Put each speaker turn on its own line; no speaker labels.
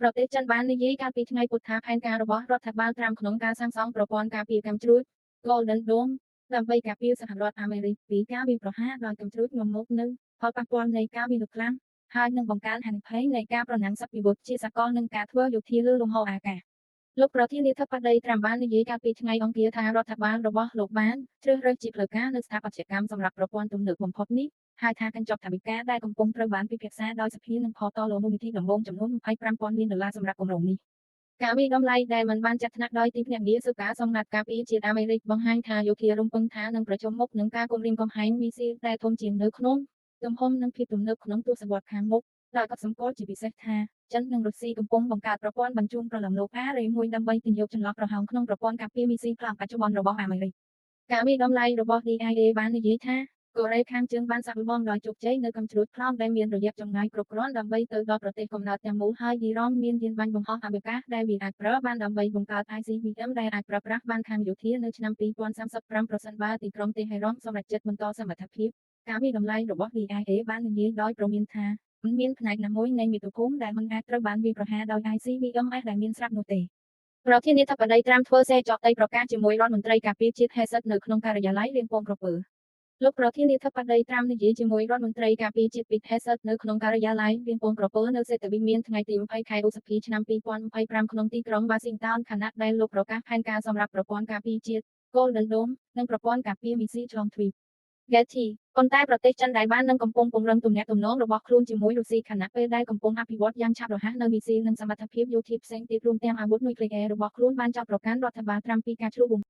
ប្រទេសចិនបាននិយាយកាលពីថ្ងៃពុធថាផែនការរបស់រដ្ឋាភិបាលត្រាំក្នុងការសាងសង់ប្រព័ន្ធការពារកាំជ្រួច Golden Dome ដើម្បីការពារសហរដ្ឋអាមេរិកពីការវាយប្រហារដោយកាំជ្រួចនាំមកនូវផលប៉ះពាល់នៃការវាយលុកខ្លាំងហើយនឹងបង្កើនហានិភ័យនៃការប្រណាំងសពិវត្តជាសកលនឹងការធ្វើយោធាលើលំហអាកាសលោកប្រធានាធិបតីត្រាំបាននិយាយកាលពីថ្ងៃអង្គារថារដ្ឋាភិបាលរបស់លោកបានជ្រើសរើសជាផ្លូវការនូវស្ថាបត្យកម្មសម្រាប់ប្រព័ន្ធទំនើបបំផុតនេះហើយថាកញ្ចប់ថវិកាដែលកំពុងត្រូវបានពិភាក្សាដោយសភានឹងផតលើមូលនិធិដំបូងចំនួន$25,000,000សម្រាប់គម្រោងនេះការវិដំឡៃដែលមិនបានចាត់ថ្នាក់ដោយទីភ្នាក់ងារស៊ើបការសម្ងាត់ការពារជាតិអាមេរិកបង្ហាញថាយោធារំពឹងថានឹងប្រជុំមុខនឹងការគំរាមកំហែងមីស៊ីលដែលធំជាងនៅក្នុងទំហំនិងភាពទំនើបក្នុងទសវត្សរ៍ខាងមុខដោយកត់សម្គាល់ជាពិសេសថាចិននិងរុស្ស៊ីកំពុងបង្កើតប្រព័ន្ធបញ្ជូនប្រឡំលោកអារ៉េ1ដើម្បីទាញយកចន្លោះប្រហោងក្នុងប្រព័ន្ធការពារមីស៊ីលខ្លាំងបច្ចុប្បន្នរបស់អាមេរិកការវិដំឡៃរបស់ DIA បាននិយាយថាកូរ៉េខាងជើងបានសាកល្បងដោយជោគជ័យនៅកាំជ្រួចផ្លោមដែលមានរយៈចម្ងាយគ្រប់គ្រាន់ដើម្បីទៅដល់ប្រទេសកំណើតទាំងមូលហើយឌីរ៉ង់មានយានបាញ់បង្ហោះអវកាសដែលវាអាចប្រើបានដើម្បីបង្កើត ICBM ដែលអាចប្រើប្រាស់បានខាងយោធានៅឆ្នាំ2035ប្រសិនបើទីក្រុងតេហេរ៉ង់សម្រេចចិត្តបន្តសមត្ថភាពការវិដំឡៃរបស់ DIA បាននិយាយដោយព្រមានថាមិនមានផ្នែកណាមួយនៃមាតុភូមិដែលមិនអាចត្រូវបានវាយប្រហារដោយ ICBMS ដែលមានស្រាប់នោះទេប្រធានាធិបតីត្រាំធ្វើសេចក្តីប្រកាសជាមួយរដ្ឋមន្ត្រីការពារជាតិហេសិតនៅក្នុងការិយាល័យរៀងពងក្រពើលោកប្រធានាធិបតីត្រាំនិយាយជាមួយរដ្ឋមន្ត្រីការពារជាតិពីហេសិតនៅក្នុងការិយាល័យរៀងពងក្រពើនៅសេតវិមានថ្ងៃទី20ខែឧសភាឆ្នាំ2025ក្នុងទីក្រុង Washington ខណៈដែលលោកប្រកាសផែនការសម្រាប់ប្រព័ន្ធការពារជាតិ Golden Dome និងប្រព័ន្ធការពារមីស៊ីលឆ្លងទ្វីប Getty ប៉ុន្តែប្រទេសចិនដែលបាននឹងកំពុងពង្រឹងទំនាក់ទំនងរបស់ខ្លួនជាមួយរុស្ស៊ីខណៈពេលដែលកំពុងអភិវឌ្ឍយ៉ាងឆាប់រហ័សនៅមីស៊ីលនិងសមត្ថភាពយោធាផ្សេងទៀតរួមទាំងអាវុធនុយក្លេអ៊ែររបស់ខ្លួនបានចោទប្រកាន់រដ្ឋបាលត្រាំពីការឈ្លោះបំ